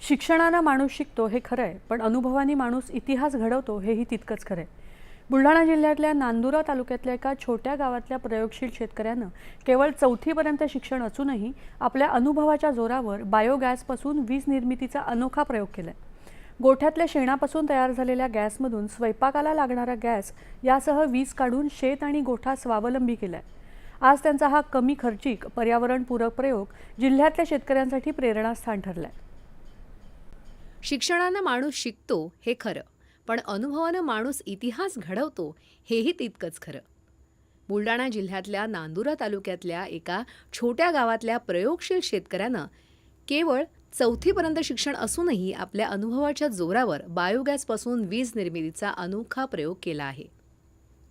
शिक्षणानं माणूस शिकतो हे खरं आहे, पण अनुभवाने माणूस इतिहास घडवतो हेही तितकंच खरं आहे. बुलढाणा जिल्ह्यातल्या नांदुरा तालुक्यातल्या एका छोट्या गावातल्या प्रयोगशील शेतकऱ्यानं केवळ 4थीपर्यंत शिक्षण असूनही आपल्या अनुभवाच्या जोरावर बायोगॅसपासून वीज निर्मितीचा अनोखा प्रयोग केलाय. गोठ्यातल्या शेणापासून तयार झालेल्या गॅसमधून स्वयंपाकाला लागणारा गॅस यासह वीज काढून शेत आणि गोठा स्वावलंबी केलाय. आज त्यांचा हा कमी खर्चिक पर्यावरणपूरक प्रयोग जिल्ह्यातल्या शेतकऱ्यांसाठी प्रेरणास्थान ठरलाय. शिक्षणानं माणूस शिकतो हे खरं, पण अनुभवानं माणूस इतिहास घडवतो हेही तितकंच खरं. बुलढाणा जिल्ह्यातल्या नांदुरा तालुक्यातल्या एका छोट्या गावातल्या प्रयोगशील शेतकऱ्यानं केवळ 4थीपर्यंत शिक्षण असूनही आपल्या अनुभवाच्या जोरावर बायोगॅसपासून वीज निर्मितीचा अनोखा प्रयोग केला आहे.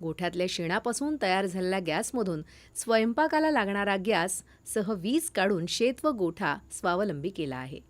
गोठ्यातल्या शेणापासून तयार झालेल्या गॅसमधून स्वयंपाकाला लागणारा गॅस सह वीज काढून शेत व गोठा स्वावलंबी केला आहे.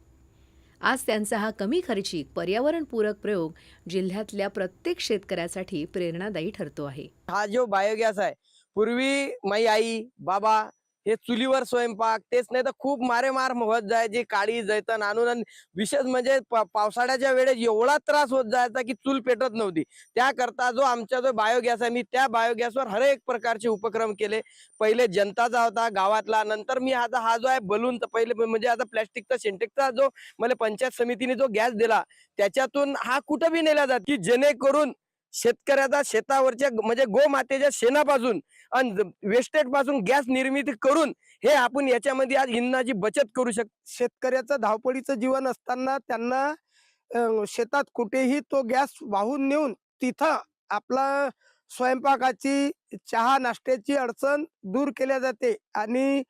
आज त्यांचा हा कमी खर्चिक पर्यावरणपूरक प्रयोग जिल्ह्यातल्या प्रत्येक शेतकऱ्यासाठी प्रेरणादायी ठरतो आहे. हा जो बायोगॅस आहे, पूर्वी माझी आई बाबा हे चुलीवर स्वयंपाक तेच नाही तर खूप मारेमार होत जायचे, काळी जैतन आणून. आणि विशेष म्हणजे पावसाळ्याच्या वेळेस एवढा त्रास होत जायचा की चूल पेटत नव्हती. त्याकरता जो आमचा जो बायोगॅस आहे, मी त्या बायोगॅसवर हर एक प्रकारचे उपक्रम केले. पहिले जनताचा होता गावातला, नंतर मी आता हा जो आहे बलून, तर पहिले म्हणजे आता प्लॅस्टिकचा सिंटेक्सचा जो मला पंचायत समितीने जो गॅस दिला त्याच्यातून हा कुठं बी नेला जात की जेणेकरून शेतकऱ्याचा शेतावरच्या म्हणजे गोमातेच्या शेणापासून आणि वेस्टेज पासून गॅस निर्मिती करून हे आपण याच्यामध्ये आज इंधनाची बचत करू शकतो. शेतकऱ्याचं धावपळीचं जीवन असताना त्यांना शेतात कुठेही तो गॅस वाहून नेऊन तिथं आपला स्वयंपाकाची चहा नाश्त्याची अडचण दूर केल्या जाते आणि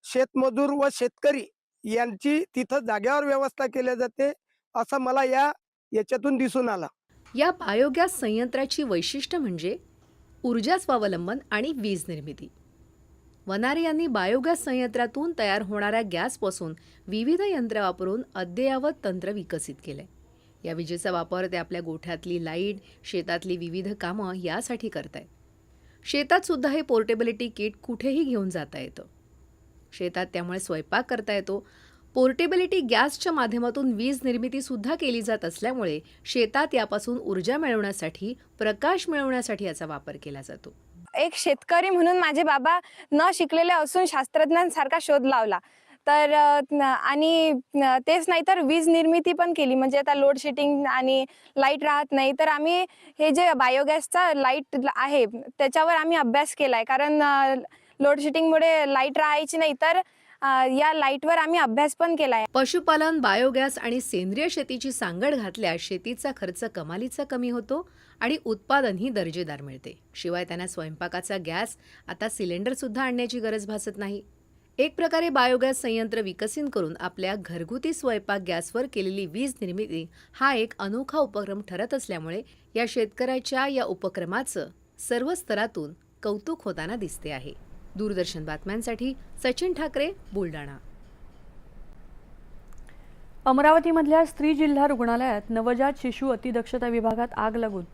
शेतमजूर व शेतकरी यांची तिथं जाग्यावर व्यवस्था केल्या जाते, असं मला याच्यातून दिसून आलं. या बायोगॅस संयंत्राची वैशिष्ट्य म्हणजे ऊर्जा स्वावलंबन आणि वीज निर्मिती. वनारे यांनी बायोगॅस संयंत्रातून तयार होणाऱ्या गॅसपासून विविध यंत्र वापरून अद्ययावत तंत्र विकसित केलंय. या विजेचा वापर ते आपल्या गोठ्यातली लाईट, शेतातली विविध कामं यासाठी करतायत. शेतात सुद्धा हे पोर्टेबिलिटी किट कुठेही घेऊन जाता येतं. शेतात त्यामुळे स्वयंपाक करता येतो. पोर्टेबिलिटी गॅसच्या माध्यमातून वीज निर्मिती सुद्धा केली जात असल्यामुळे शेतात यापासून ऊर्जा मिळवण्यासाठी, प्रकाश मिळवण्यासाठी याचा वापर केला जातो. एक शेतकरी म्हणून माझे बाबा न शिकलेले असून शास्त्रज्ञांसारखा शोध लावला. तर आणि तेच नाही तर वीज निर्मिती पण केली. म्हणजे आता लोड शेडिंग आणि लाईट राहत नाही, तर आम्ही हे जे बायोगॅसचा लाईट आहे त्याच्यावर आम्ही अभ्यास केलाय. कारण लोड शेडिंगमुळे लाईट राहायची नाही, तर या लाईटवर आम्ही अभ्यास पण केलाय. पशुपालन, बायोगॅस आणि सेंद्रिय शेतीची सांगड घातल्यास शेतीचा खर्च कमालीचा कमी होतो आणि उत्पादनही दर्जेदार मिळते. शिवाय त्यांना स्वयंपाकाचा गॅस आता सिलेंडर सुद्धा आणण्याची गरज भासत नाही. एक प्रकारे बायोगॅस संयंत्र विकसित करून आपल्या घरगुती स्वयंपाक गॅसवर केलेली वीज निर्मिती हा एक अनोखा उपक्रम ठरत असल्यामुळे या शेतकऱ्याच्या या उपक्रमाचं सर्व स्तरातून कौतुक होताना दिसते आहे. दूरदर्शन बातम्यांसाठी सचिन ठाकरे, बुलढाणा. अमरावतीमधल्या स्त्री जिल्हा रुग्णालयात नवजात शिशु अतिदक्षता विभागात आग लागून